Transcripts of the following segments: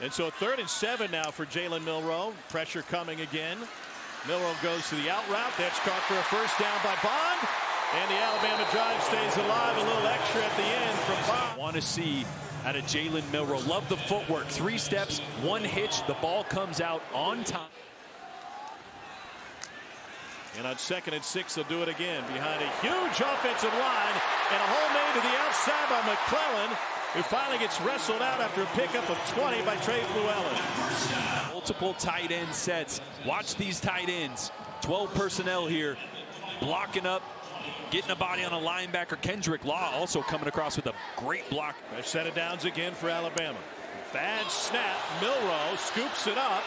And so 3rd and 7 now for Jalen Milroe. Pressure coming again. Milroe goes to the out route. That's caught for a first down by Bond. And the Alabama drive stays alive. A little extra at the end from Bond. Want to see out of Jalen Milroe. Love the footwork. 3 steps, 1 hitch. The ball comes out on time. And on 2nd and 6, they'll do it again behind a huge offensive line. And a hole made to the outside by McClellan, who finally gets wrestled out after a pickup of 20 by Trey Fluellen. Multiple tight end sets. Watch these tight ends. 12 personnel here. Blocking up. Getting a body on a linebacker. Kendrick Law also coming across with a great block. A set of downs again for Alabama. Bad snap. Milroe scoops it up.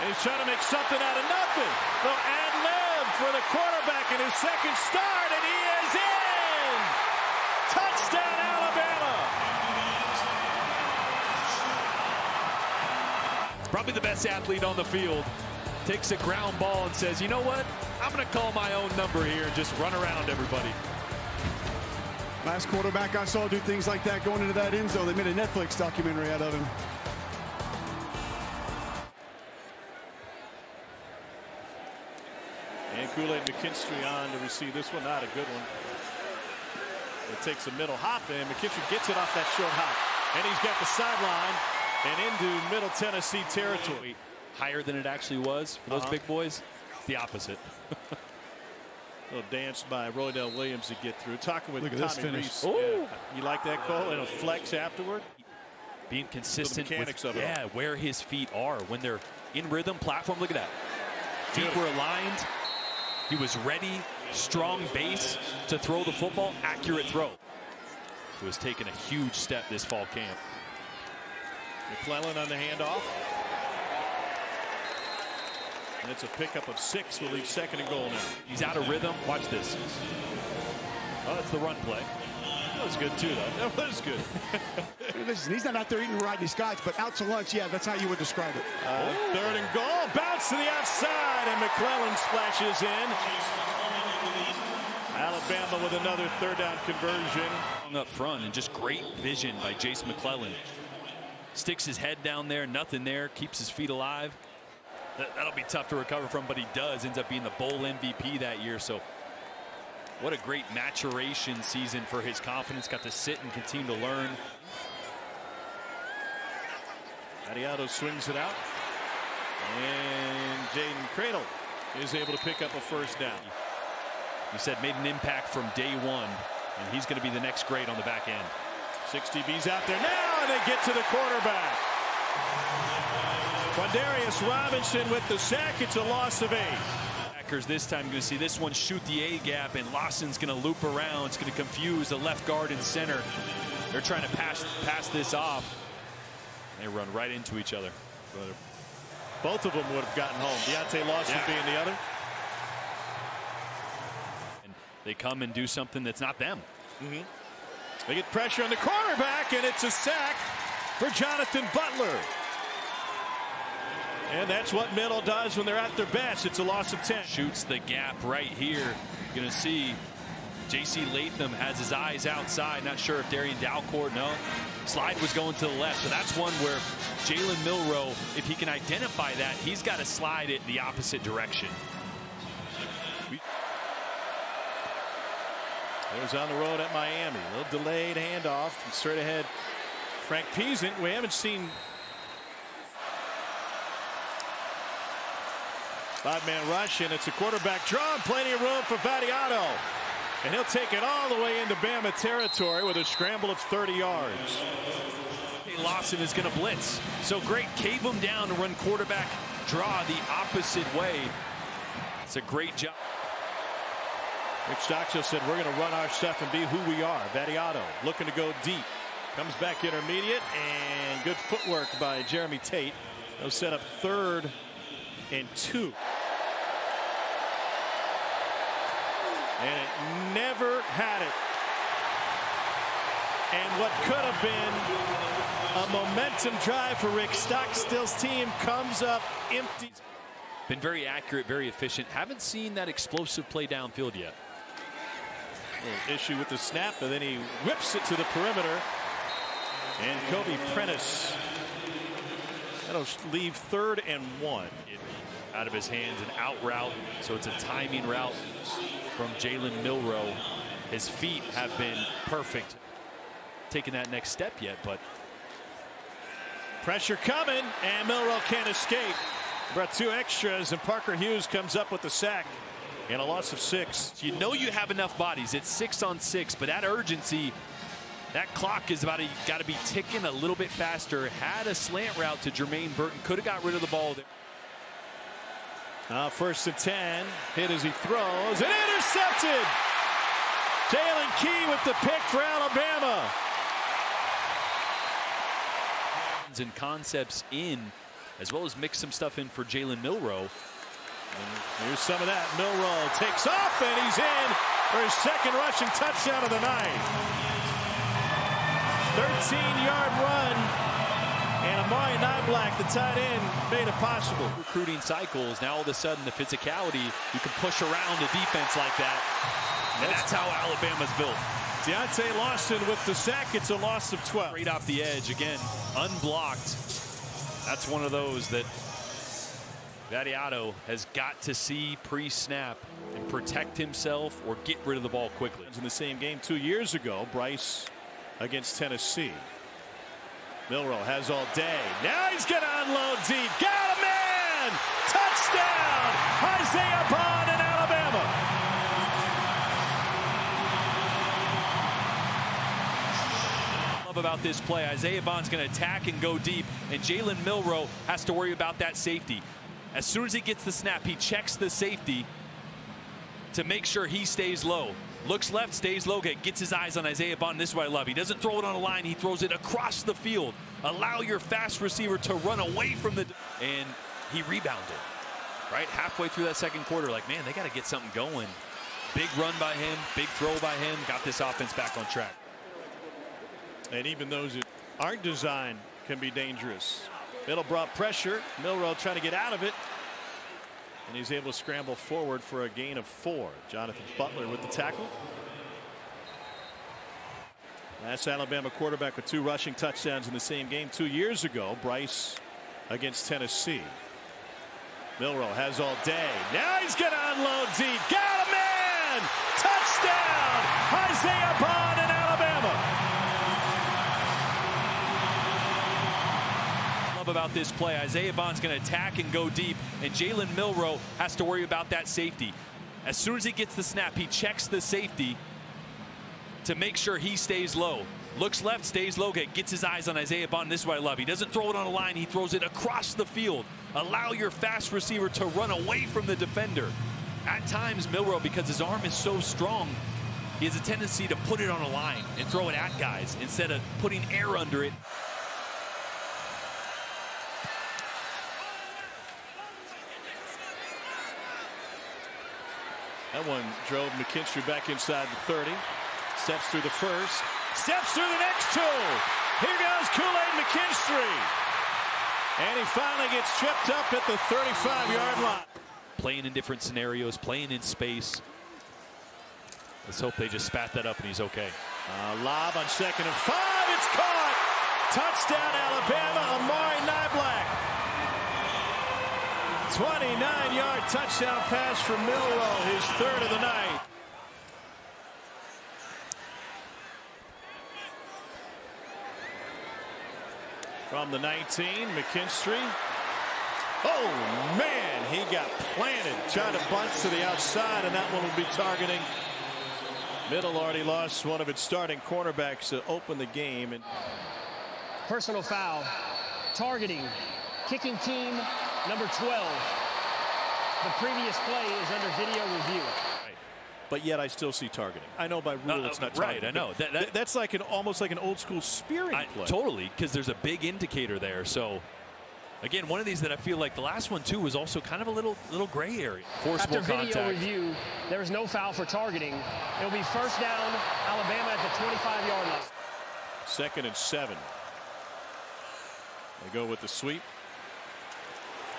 And he's trying to make something out of nothing. The ad-lib for the quarterback in his 2nd start, and he is in! Touchdown, Alabama! Probably the best athlete on the field. Takes a ground ball and says, you know what? I'm going to call my own number here and just run around everybody. Last quarterback I saw do things like that going into that end zone. They made a Netflix documentary out of him. And Kool-Aid McKinstry on to receive this one. Not a good one. It takes a middle hop, and McKinstry gets it off that short hop. And he's got the sideline and into Middle Tennessee territory. Higher than it actually was for those big boys. The opposite. Little dance by Roydell Williams to get through. Talking with Tommy Reese. Yeah. You like that call? And a flex afterward? Being consistent the mechanics with, of it all. where his feet are. When they're in rhythm, platform, look at that. Feet were aligned. He was ready, strong base to throw the football, accurate throw. He was taking a huge step this fall camp. McClellan on the handoff. And it's a pickup of 6. Will leave 2nd and goal now. He's out of rhythm. Watch this. Oh, it's the run play. That was good, too, though. That was good. Listen, he's not out there eating Rodney Scott's, but out to lunch, yeah, that's how you would describe it. 3rd and goal. Bounce to the outside, and McClellan splashes in. Alabama with another 3rd down conversion. Up front, and just great vision by Jace McClellan. Sticks his head down there, nothing there, keeps his feet alive. That'll be tough to recover from, but he does. Ends up being the bowl MVP that year. So what a great maturation season for his confidence. Got to sit and continue to learn. Adiato swings it out. And Jaden Cradle is able to pick up a 1st down. He said made an impact from day one, and he's going to be the next great on the back end. 6 DBs out there now, and they get to the quarterback. Quandarius Robinson with the sack. It's a loss of 8. Packers this time going to see this one shoot the A gap, and Lawson's going to loop around. It's going to confuse the left guard and center. They're trying to pass this off. They run right into each other. But both of them would have gotten home. Deontay Lawson being the other. And they come and do something that's not them. They get pressure on the quarterback, and it's a sack for Jonathan Butler. And that's what Middle does when they're at their best. It's a loss of 10. Shoots the gap right here. You're going to see J.C. Latham has his eyes outside. Not sure if Darian Dalcourt, no. Slide was going to the left. So that's one where Jalen Milroe, if he can identify that, he's got to slide it the opposite direction. There's on the road at Miami. A little delayed handoff. Straight ahead, Frank Peasant. We haven't seen 5-man rush, and it's a quarterback draw. Plenty of room for Vadiato. And he'll take it all the way into Bama territory with a scramble of 30 yards. Lawson is going to blitz. So great. Cave him down to run quarterback draw the opposite way. It's a great job. Rick Stockstill said, we're going to run our stuff and be who we are. Vadiato looking to go deep. Comes back intermediate, and good footwork by Jeremy Tate. They'll set up 3rd and 2. And it never had it. And what could have been a momentum drive for Rick Stockstill's team comes up empty. Been very accurate, very efficient. Haven't seen that explosive play downfield yet. Issue with the snap, and then he whips it to the perimeter. And Kobe Prentice That'll leave 3rd and 1. Out of his hands, an out route. So it's a timing route from Jalen Milroe. His feet have been perfect. Taking that next step yet, but pressure coming, and Milroe can't escape. Brought 2 extras, and Parker Hughes comes up with the sack and a loss of 6. You know you have enough bodies. It's 6 on 6, but that urgency, that clock is got to be ticking a little bit faster. Had a slant route to Jermaine Burton, could have got rid of the ball there. 1st and 10, hit as he throws, and intercepted. Jalen Key with the pick for Alabama. And concepts in, as well as mix some stuff in for Jalen Milroe. And here's some of that. Milroe takes off, and he's in for his 2nd rushing touchdown of the night. 13-yard run, and Amari Niblack, the tight end, made it possible. Recruiting cycles, now all of a sudden the physicality, you can push around a defense like that, and that's how Alabama's built. Deontay Lawson with the sack. It's a loss of 12. Straight off the edge, again, unblocked. That's one of those that Vadiato has got to see pre-snap and protect himself or get rid of the ball quickly. In the same game 2 years ago, Bryce against Tennessee. Milroe has all day. Now he's going to unload deep. Got a man! Touchdown! Isaiah Bond in Alabama. About this play, Isaiah Bond's going to attack and go deep, and Jalen Milroe has to worry about that safety. As soon as he gets the snap, he checks the safety to make sure he stays low. Looks left, stays low, gets his eyes on Isaiah Bond. This is what I love. He doesn't throw it on a line, he throws it across the field. Allow your fast receiver to run away from the, and he rebounded right halfway through that 2nd quarter. Like, man, they got to get something going. Big run by him, big throw by him, got this offense back on track. And even those that aren't designed can be dangerous. Middle brought pressure. Milroe trying to get out of it. And he's able to scramble forward for a gain of 4. Jonathan Butler with the tackle. That's Alabama quarterback with 2 rushing touchdowns in the same game 2 years ago. Bryce against Tennessee. Milroe has all day. Now he's going to unload deep. Got a man! Touchdown! Isaiah Bond in Alabama. About this play, Isaiah Bond's going to attack and go deep, and Jalen Milroe has to worry about that safety. As soon as he gets the snap, he checks the safety to make sure he stays low. Looks left, stays low, gets his eyes on Isaiah Bond. This is what I love. He doesn't throw it on a line, he throws it across the field. Allow your fast receiver to run away from the defender. At times, Milroe, because his arm is so strong, he has a tendency to put it on a line and throw it at guys instead of putting air under it. That one drove McKinstry back inside the 30. Steps through the 1st. Steps through the next 2. Here goes Kool-Aid McKinstry. And he finally gets tripped up at the 35-yard line. Playing in different scenarios, playing in space. Let's hope they just spat that up and he's okay. Lob on 2nd and 5. It's caught. Touchdown Alabama. Amari Niblack. 29-yard touchdown pass from Milroe, his 3rd of the night. From the 19, McKinstry. Oh, man, he got planted. Tried to bunch to the outside, and that one will be targeting. Middle already lost one of its starting cornerbacks to open the game. And personal foul, targeting, kicking team number 12. The previous play is under video review. Right. But yet I still see targeting. I know by rule it's not targeting. Right, I know. That's like almost like an old school spearing play. Totally, because there's a big indicator there. So, again, one of these that I feel like the last one, too, was also kind of a little gray area. Forcible After video contact. review, there was no foul for targeting. It'll be 1st down, Alabama at the 25-yard line. 2nd and 7. They go with the sweep.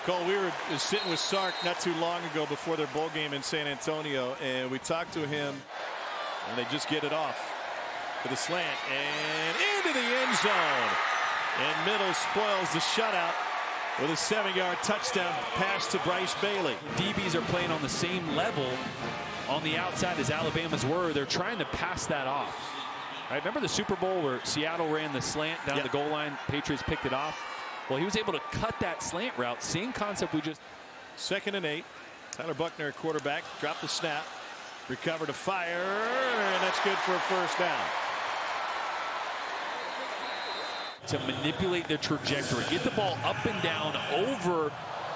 Cole, we were sitting with Sark not too long ago before their bowl game in San Antonio, and we talked to him, and they just get it off for the slant and into the end zone. And Middle spoils the shutout with a 7-yard touchdown pass to Bryce Bailey. DBs are playing on the same level on the outside as Alabama's were. They're trying to pass that off. Right, remember the Super Bowl where Seattle ran the slant down the goal line, Patriots picked it off? Well, he was able to cut that slant route. Same concept we just. 2nd and 8. Tyler Buckner, quarterback, dropped the snap, recovered a fire, and that's good for a first down. To manipulate the trajectory, get the ball up and down over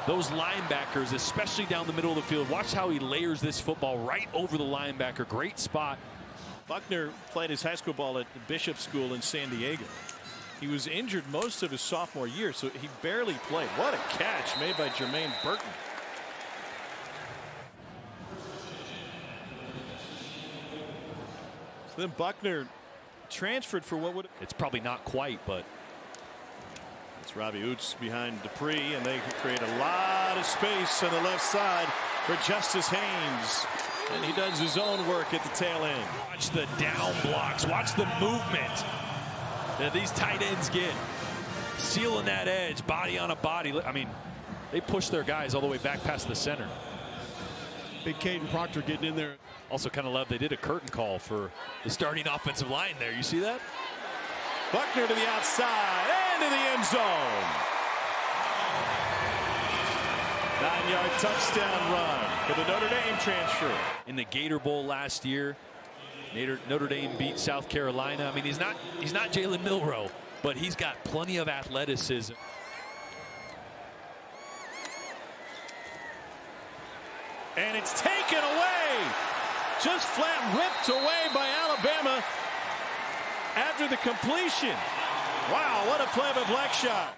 those linebackers, especially down the middle of the field. Watch how he layers this football right over the linebacker. Great spot. Buckner played his high school ball at Bishop School in San Diego. He was injured most of his sophomore year, so he barely played. What a catch made by Jermaine Burton. So then Buckner transferred for what would. It's probably not quite, but. It's Robbie Oots behind Dupree, and they create a lot of space on the left side for Justice Haynes. And he does his own work at the tail end. Watch the down blocks. Watch the movement that these tight ends get. Sealing that edge, body on a body. I mean, they push their guys all the way back past the center. Big Caden Proctor getting in there. Also kind of love they did a curtain call for the starting offensive line there. You see that? Buckner to the outside and to the end zone. 9-yard touchdown run for the Notre Dame transfer. In the Gator Bowl last year, Notre Dame beat South Carolina. I mean, he's not Jalen Milroe, but he's got plenty of athleticism. And it's taken away. Just flat ripped away by Alabama after the completion. Wow, what a play by Blackshot.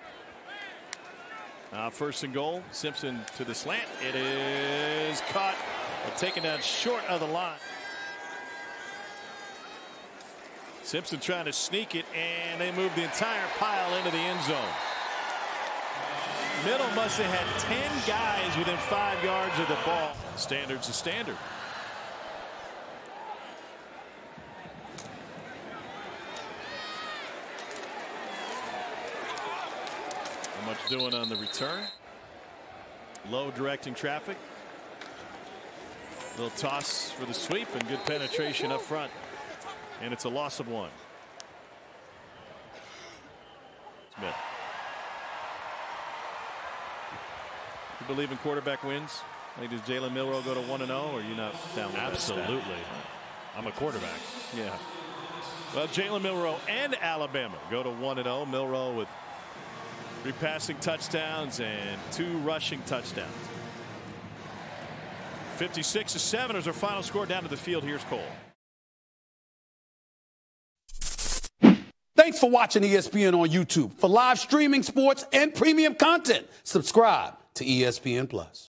1st and goal. Simpson to the slant. It is caught and taken down short of the line. Simpson trying to sneak it, and they move the entire pile into the end zone. Middle must have had 10 guys within 5 yards of the ball. Standard's a standard. How much doing on the return? Low directing traffic. Little toss for the sweep and good penetration up front. And it's a loss of 1. Smith. You believe in quarterback wins? Like, does Jalen Milroe go to 1-0, or are you not down with that? Absolutely. I'm a quarterback. Yeah. Well, Jalen Milroe and Alabama go to 1-0. Milroe with 3 passing touchdowns and 2 rushing touchdowns. 56-7 is our final score. Down to the field. Here's Cole. Thanks for watching ESPN on YouTube. For live streaming, sports, and premium content, subscribe to ESPN+.